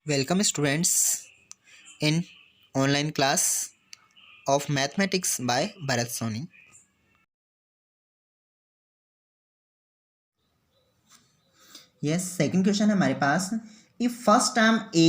Welcome students in online class of mathematics by Bharat Soni. Yes, second question है हमारे पास. If first term A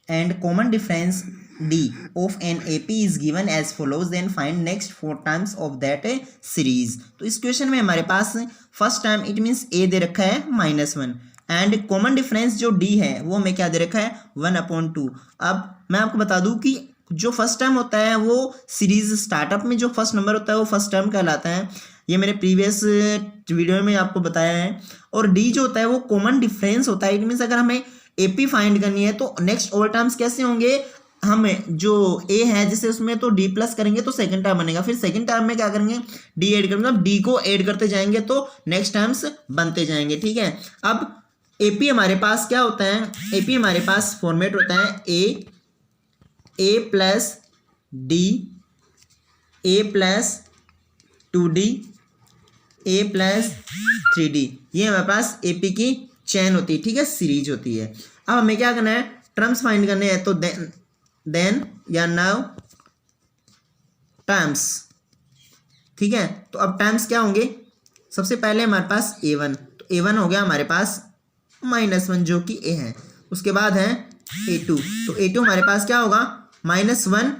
and common difference D of an AP is given as follows, then find next four terms of that series. तो इस question में हमारे पास first term it means A दे रखा है -1 एंड कॉमन डिफरेंस जो D है वो हमें क्या दे रखा है 1/2. अब मैं आपको बता दूं कि जो फर्स्ट टर्म होता है वो सीरीज स्टार्टअप में जो फर्स्ट नंबर होता है वो फर्स्ट टर्म कहलाता है. ये मेरे प्रीवियस वीडियो में आपको बताया है. और डी जो होता है वो कॉमन डिफरेंस होता है. इट मीन्स अगर हमें एपी फाइंड करनी है तो नेक्स्ट ऑल टर्म्स कैसे होंगे, हम जो ए है जैसे उसमें तो डी प्लस करेंगे तो सेकंड टर्म बनेगा, फिर सेकंड टर्म में क्या करेंगे डी ऐड करेंगे, मतलब डी को ऐड करते जाएंगे तो नेक्स्ट टर्म्स बनते जाएंगे. ठीक है. अब एपी हमारे पास क्या होता है, एपी हमारे पास फॉर्मेट होता है ए प्लस डी, ए प्लस 2D, ए प्लस 3D. ये हमारे पास एपी की चेन होती है. ठीक है, सीरीज होती है. अब हमें क्या करना है, टर्म्स फाइंड करने हैं. तो देन या नाउ टर्म्स. ठीक है. तो अब टर्म्स क्या होंगे, सबसे पहले हमारे पास A1, तो A1 हो गया हमारे पास -1 जो कि A है. उसके बाद है A2, तो A2 हमारे पास क्या होगा -1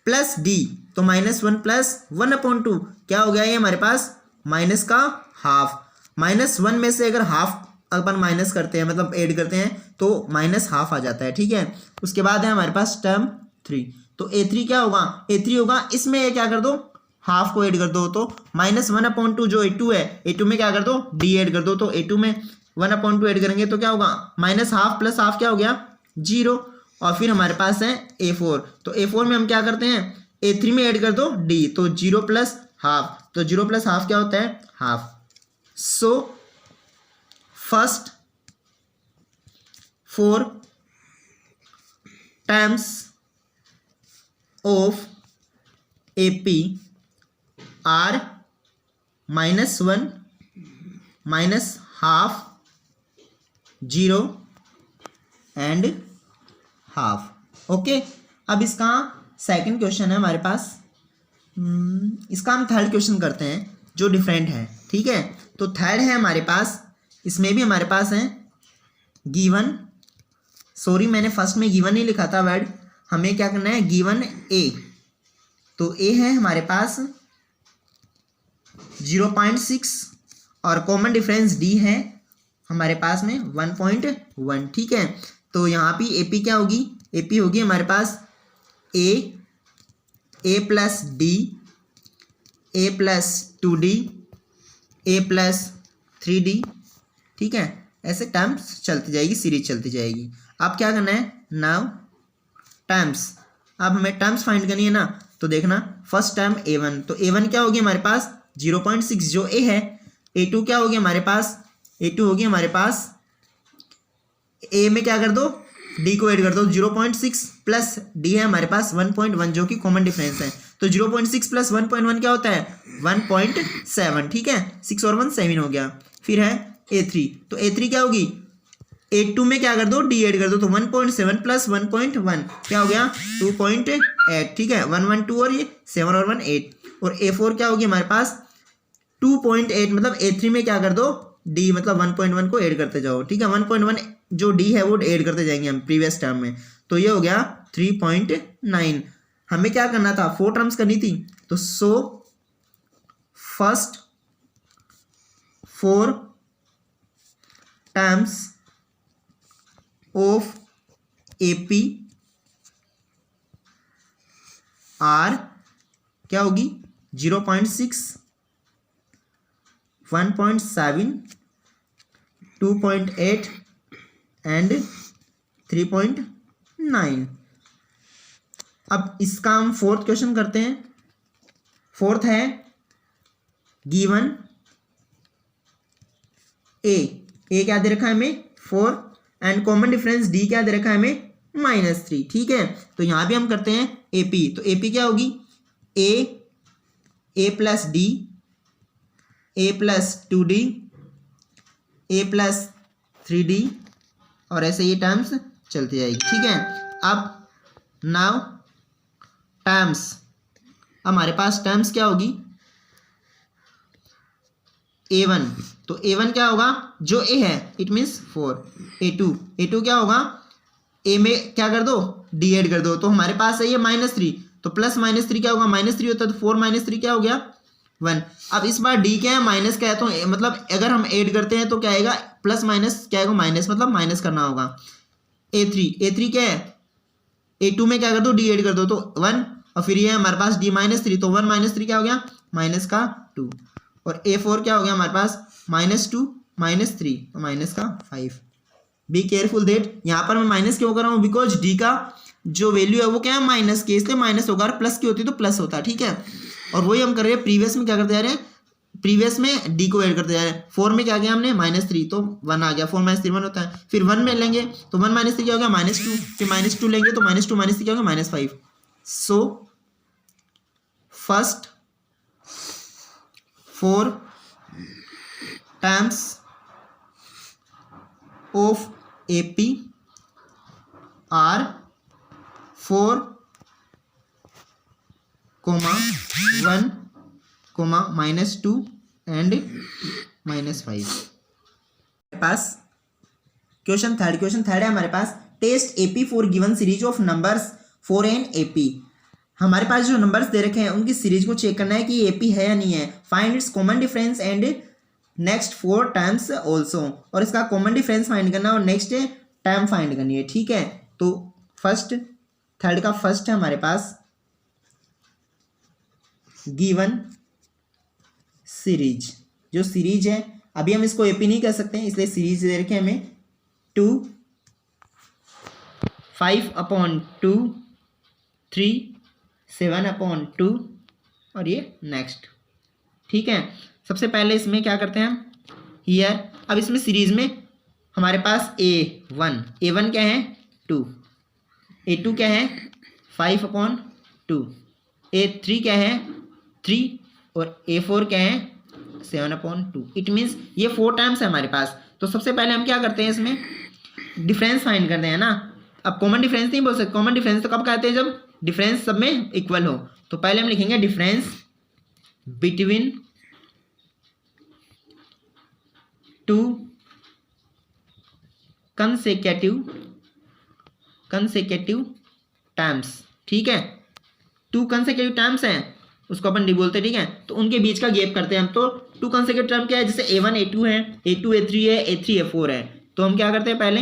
प्लस D, तो -1 प्लस 1/2 क्या हो गया ये हमारे पास माइनस का हाफ. -1 में से अगर हाफ अपन माइनस करते हैं मतलब ऐड करते हैं तो -1/2 आ जाता है. ठीक है. उसके बाद है हमारे पास टर्म 3, तो A3 क्या होगा, A3 होगा इसमें ये क्या कर दो हाफ को ऐड कर दो, तो -1/2 जो A2 है A2 में क्या कर दो D ऐड कर दो, तो A2 में 1/2 ऐड करेंगे तो क्या होगा -1/2 प्लस हाफ क्या हो गया 0. और फिर हमारे पास है A4, तो A4 में हम क्या करते हैं A3 में ऐड कर दो D, तो 0 प्लस हाफ, तो 0 प्लस हाफ क्या होता है half. So first 4 terms of AP are -1 -1/2 0 and half. Okay. अब इसका सेकंड क्वेश्चन है हमारे पास. इसका हम थर्ड क्वेश्चन करते हैं जो डिफरेंट है. ठीक है. तो थर्ड है हमारे पास, इसमें भी हमारे पास है गिवन, सॉरी मैंने फर्स्ट में गिवन ही लिखा था वर्ड, हमें क्या करना है गिवन ए. तो ए है हमारे पास 0.6 और कॉमन डिफरेंस डी है हमारे पास में 1.1. ठीक है. तो यहाँ पे एपी क्या होगी, एपी होगी हमारे पास ए प्लस डी, ए प्लस 2D, ए प्लस 3D. ठीक है. ऐसे टर्म्स चलती जाएगी, सीरीज चलती जाएगी. अब क्या करना है नाउ टर्म्स. अब हमें टर्म्स फाइंड करनी है ना, तो देखना फर्स्ट टर्म A1, तो A1 क्या होगी हमारे पास 0.6 जो A है. A2 क्या होगी हमारे पास, A2 होगी हमारे पास A में क्या कर दो D को ऐड कर दो, 0.6 प्लस D है हमारे पास 1.1 जो कि कॉमन डिफरेंस है. तो 0.6 प्लस 1.1 क्या होता है 1.7. ठीक है. 6 और 1 7 हो गया. फिर है A3, तो A3 क्या होगी A2 में क्या कर दो D ऐड कर दो, तो 1.7 प्लस 1.1 क्या हो गया 2.8. ठीक है. 1 1 2 और ये 7 और 1 8. और A4 क्या होगी हमारे पास 2.8, मतलब A3 में क्या कर दो D मतलब 1.1 को ऐड करते जाओ. ठीक है. 1.1 जो D है वो ऐड करते जाएंगे हम प्रीवियस टर्म में, तो ये हो गया 3.9. हमें क्या करना था 4 टर्म्स करनी थी, तो so first 4 terms of AP are क्या होगी 0.6 1.7 2.8 एंड 3.9. अब इसका हम फोर्थ क्वेश्चन करते हैं. फोर्थ है गिवन ए क्या दे रखा है हमें 4 एंड कॉमन डिफरेंस डी क्या दे रखा है हमें -3. ठीक है. तो यहां भी हम करते हैं एपी, तो एपी क्या होगी ए प्लस डी, ए प्लस 2D, ए प्लस 3D और ऐसे ये टर्म्स चलती जाएगी, ठीक है। अब नाउ टर्म्स, हमारे पास टर्म्स क्या होगी, A1, तो A1 क्या होगा, जो A है इट मीन्स 4, A2 क्या होगा, A में क्या कर दो, D ऐड कर दो, तो हमारे पास है ये -3, तो प्लस -3 क्या होगा, -3 होता है, तो 4 -3 क्या हो गया 1। अब इस बार D क्या है, माइनस क्या है, तो मतलब अगर हम ऐड करते हैं तो क्या आएगा, प्लस माइनस क्या आएगा, माइनस, मतलब माइनस करना होगा। A3 क्या है, A2 में क्या कर दो, D ऐड कर दो, तो 1, और फिर ये हमारे पास D -3, तो 1 -3 क्या हो गया, माइनस का 2, और A4 क्या हो गया हमारे पास, -2 -3, तो माइनस का 5। बी केयरफुल दैट, यहाँ पर मैं माइनस क्यों कर रहा हूँ, बिकॉज डी का जो वैल्यू है वो क्या है, माइनस की, इसलिए माइनस होगा, और प्लस की होती है तो प्लस होता है, ठीक है। और वही हम कर रहे हैं प्रीवियस में, क्या करते जा रहे हैं, प्रीवियस में डी को ऐड करते जा रहे हैं। 4 में क्या गया हमने, -3, तो 1 आ गया, 4 -3 1 होता है। फिर 1 में लेंगे तो 1 -3 क्या हो गया, -2, फिर -2 लेंगे तो -2 -3 क्या होगा, -5। So first 4 terms of AP are 4, 1, -2 and -5। पास क्वेश्चन थर्ड है हमारे पास, test AP for given series of numbers 4 and AP। हमारे पास जो नंबर्स दे रखे हैं उनकी सीरीज को चेक करना है कि AP है या नहीं है। Find its common difference and next 4 terms also, और इसका कॉमन डिफरेंस फाइंड करना और नेक्स्ट टर्म फाइंड करनी है, ठीक है। तो थर्ड का फर्स्ट है हमारे पास, गिवन सीरीज, जो सीरीज है, अभी हम इसको एपी नहीं कर सकते हैं इसलिए सीरीज दे रखे हमें 2, 5/2, 3, 7/2 और ये नेक्स्ट, ठीक है। सबसे पहले इसमें क्या करते हैं हम, हियर, अब इसमें सीरीज में हमारे पास A1 क्या है 2, A2 क्या है 5/2, A3 क्या है 3 और A4 क्या है 7/2। इट मीन्स ये 4 टाइम्स है हमारे पास। तो सबसे पहले हम क्या करते हैं, इसमें डिफरेंस फाइंड करते हैं ना। अब कॉमन डिफरेंस नहीं बोल सकते, कॉमन डिफरेंस तो कब कहते हैं, जब डिफरेंस सब में इक्वल हो। तो पहले हम लिखेंगे डिफरेंस बिटवीन 2 कंसेक्यूटिव टर्म्स, ठीक है। 2 कंसेक्यूटिव टर्म्स हैं उसको अपन डी बोलते हैं, ठीक है। तो उनके बीच का गैप करते हैं हम। तो 2 कंसेक्यूटिव टर्म क्या है, जैसे A1 A2 है, A2 A3 है, A3 A4 है। तो हम क्या करते हैं, पहले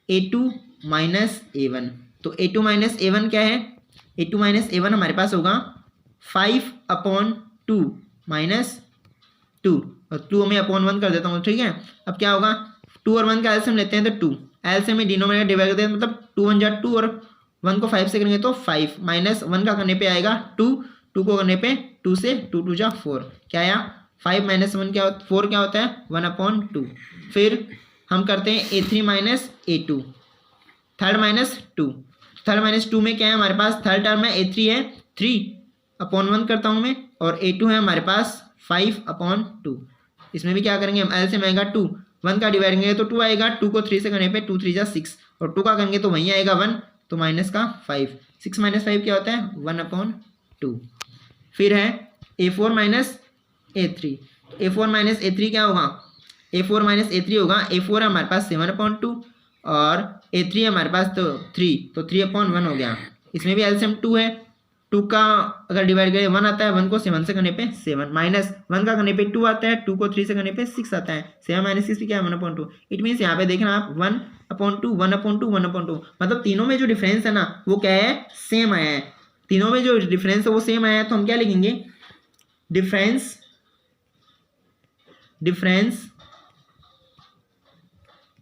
A2 A1, तो A2 A1 क्या है, A2 A1 हमारे पास होगा 5/2 -2 और 2 में /1 कर देता हूँ, ठीक है। अब क्या होगा, 2 और 1 का एलसीएम लेते हैं तो 2, एलसीएम में डिनोमिनेटर डिवाइड करते हैं, मतलब 2 1 जा 2 और 1 को 5 से करेंगे तो 5 -1 का करने पे आएगा 2, 2 को करने पे 2 से 2 2 जा 4, क्या आया 5 -1 क्या 4 क्या होता है 1/2। फिर हम करते हैं A3 A2, थर्ड -2 में क्या है हमारे पास, थर्ड टर्म में A3 है 3/1 करता हूँ मैं, और A2 है हमारे पास 5/2। इसमें भी क्या करेंगे हम, एल से आएगा 2, 1 का डिवाइड करेंगे तो 2 आएगा, 2 को 3 से करने पे 2 3 जा 6 और 2 का करेंगे तो वहीं आएगा 1, तो माइनस का 5, 6 - 5 क्या होता है 1/2। फिर है A4 A3, A4 A3 क्या होगा, A4 A3 होगा, A4 है हमारे पास 7/2 और A3 है हमारे पास तो 3, तो 3/1 हो गया। इसमें भी एलसीएम 2 है, 2 का अगर डिवाइड करें 1 आता है, 1 को 7 से करने पे 7, -1 का करने पे 2 आता है, 2 को 3 से करने पे 6 आता है, 7 - 6 क्या है 1/2। इट मीन्स यहाँ पे देखना आप 1/2 1/2 1/2, मतलब तीनों में जो डिफरेंस है ना वो क्या है, सेम आया है। तीनों में जो डिफरेंस है वो सेम आया है, तो हम क्या लिखेंगे, डिफरेंस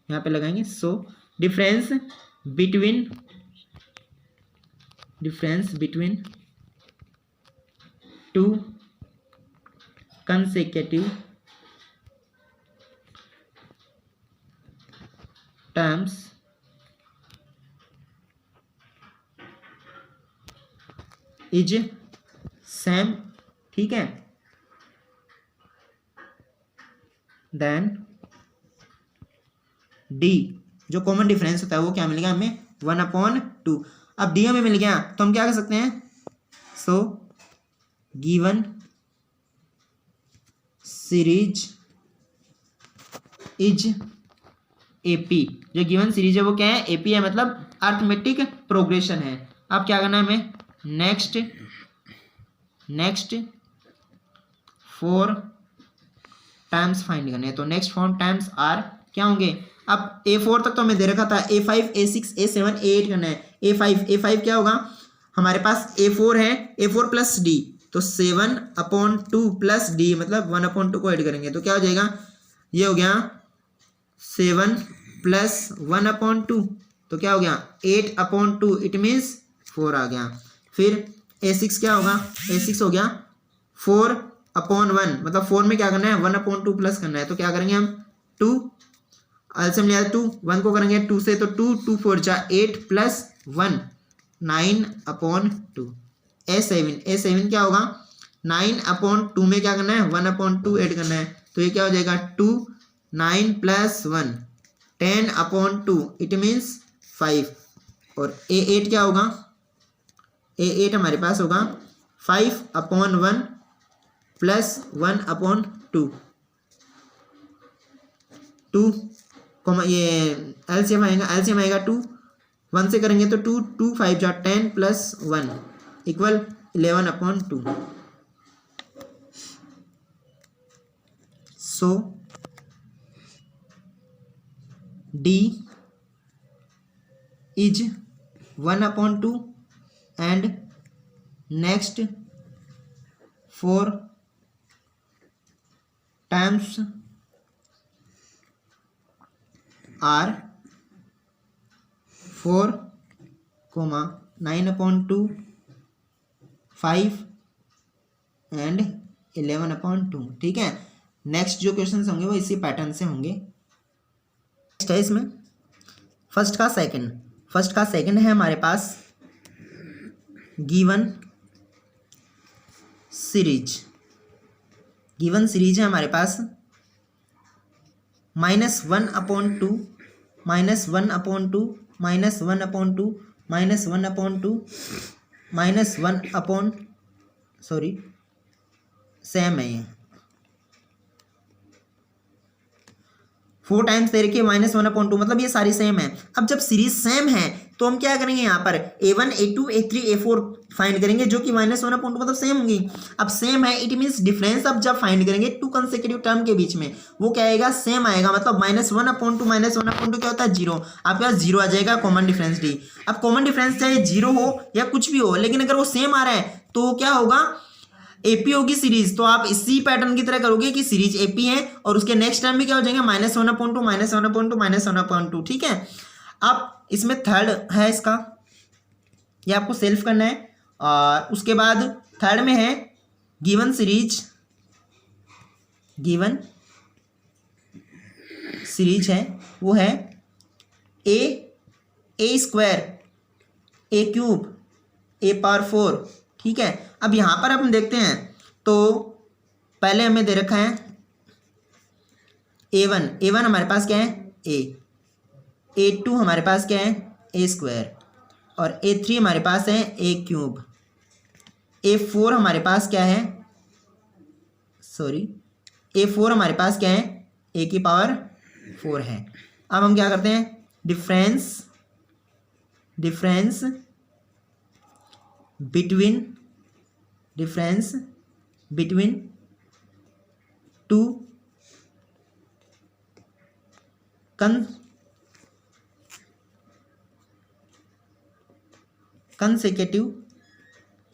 यहाँ पे लगाएंगे। So difference between 2 consecutive terms is same, ठीक है। देन डी जो कॉमन डिफरेंस होता है वो क्या मिल गया हमें 1/2। अब डी हमें मिल गया तो हम क्या कर सकते हैं, so given series is AP. जो गिवन सीरीज है वो क्या है, एपी है, मतलब अर्थमेटिक प्रोग्रेशन है। अब क्या करना है हमें, नेक्स्ट 4 टाइम्स फाइंड करने हैं। तो नेक्स्ट 4 टाइम्स आर क्या होंगे, अब A4 तक तो हमें दे रखा था, A5 A6 A7 A8 करना है। A5 क्या होगा, हमारे पास A4 है, A4 प्लस डी, तो 7/2 प्लस डी मतलब 1/2 को ऐड करेंगे तो क्या हो जाएगा, ये हो गया 7 प्लस 1/2 तो क्या हो गया 8/2, इट मीन्स 4 आ गया। फिर A6 क्या होगा, A6 हो गया 4/1 मतलब 4 में क्या करना है 1/2 प्लस करना है, तो क्या करेंगे हम 2 एलसीएम लिया 2 1 को करेंगे 2 से, तो 2 4 जा 8 प्लस 1 9/2। A7 क्या होगा 9/2 में क्या करना है 1/2 ऐड करना है, तो ये क्या हो जाएगा 2 9 प्लस 1 10/2 इट मीन्स 5। और A8 क्या होगा, A8 हमारे पास होगा 5/1 प्लस 1/2 2 ये एलसीएम आएगा 2 1 से करेंगे तो 2 5 जा 10 plus 1 equal 11/2। So D is 1/2 and next 4 times are 4, 9/2 5 and 11/2। ठीक है, नेक्स्ट जो क्वेश्चन होंगे वो इसी पैटर्न से होंगे। नेक्स्ट है इसमें फर्स्ट का सेकंड है हमारे पास गिवन सीरीज है हमारे पास -1/2 -1/2 -1/2 -1/2 सेम है ये 4 टाइम्स दे रखी है -1/2 मतलब ये सारी सेम है। अब जब सीरीज सेम है तो हम क्या करेंगे, यहाँ पर A1 A2 A3 A4 find करेंगे जो कि -1/2 मतलब सेम होंगी। अब सेम है इट मीन्स डिफरेंस अब जब फाइंड करेंगे 2 कंसेक्यूटिव टर्म के बीच में वो क्या आएगा, सेम आएगा, मतलब -1/2 क्या होता है 0। आपके पास 0 आ जाएगा कॉमन डिफरेंस डी। अब कॉमन डिफरेंस चाहे 0 हो या कुछ भी हो, लेकिन अगर वो सेम आ रहा है तो क्या होगा, एपी होगी सीरीज। तो आप इसी पैटर्न की तरह करोगे कि सीरीज एपी है और उसके नेक्स्ट टर्म भी क्या हो जाएंगे -1/2 -1/2 ठीक है। अब इसमें थर्ड है इसका, ये आपको सेल्फ करना है। और उसके बाद थर्ड में है गिवन सीरीज है वो है a स्क्वायर a³ a⁴। ठीक है, अब यहाँ पर हम देखते हैं तो पहले हमें दे रखा है A1 हमारे पास क्या है A2 हमारे पास क्या है A² और A3 हमारे पास है A³ A4 हमारे पास क्या है A4 हमारे पास क्या है A⁴ है। अब हम क्या करते हैं, difference between 2 consecutive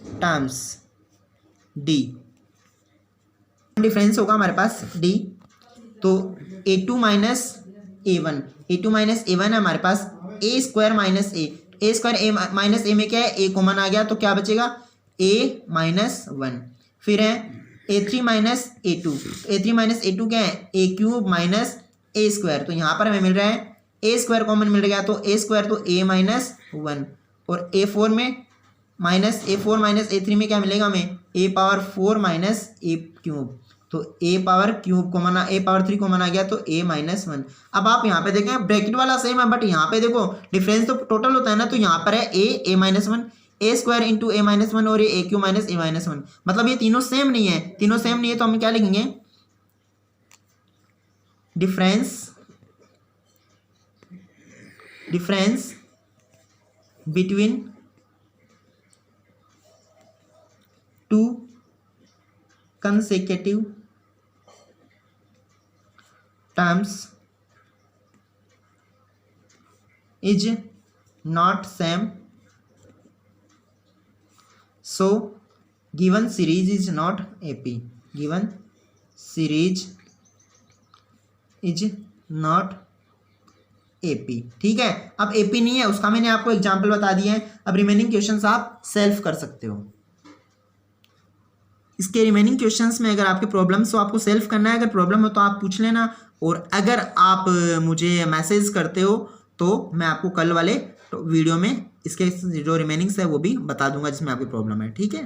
terms D. Difference होगा हमारे पास डी, तो A2 माइनस A1 है हमारे पास A² A² माइनस ए में क्या है A कॉमन आ गया तो क्या बचेगा A-1। फिर है A3 माइनस A2 क्या है A³ माइनस A², तो यहाँ पर हमें मिल रहा है A² कॉमन मिल गया तो A² तो A-1 और A4 में A4 माइनस A3 में क्या मिलेगा हमें A⁴ माइनस A³, तो ए power cube common A power 3 common आ गया तो a माइनस 1। अब आप यहाँ पे देखें ब्रैकेट वाला सेम है बट यहाँ पे देखो डिफरेंस तो टोटल होता है ना, तो यहाँ पर है a minus 1 A square into A minus 1 और ये ए क्यू माइनस ए माइनस 1, मतलब ये तीनों सेम नहीं है। तीनों सेम नहीं है तो हम क्या लिखेंगे, difference between two consecutive terms is not same, so given series is not AP, given series is not AP। ठीक है, अब AP नहीं है उसका मैंने आपको एग्जांपल बता दिया है। अब रिमेनिंग क्वेश्चंस आप सेल्फ कर सकते हो। इसके रिमेनिंग क्वेश्चंस में अगर आपके प्रॉब्लम्स हो आपको सेल्फ करना है, अगर प्रॉब्लम हो तो आप पूछ लेना, और अगर आप मुझे मैसेज करते हो तो मैं आपको कल वाले वीडियो में इसके जो रिमेनिंग्स है वो भी बता दूंगा जिसमें आपकी प्रॉब्लम है। ठीक है।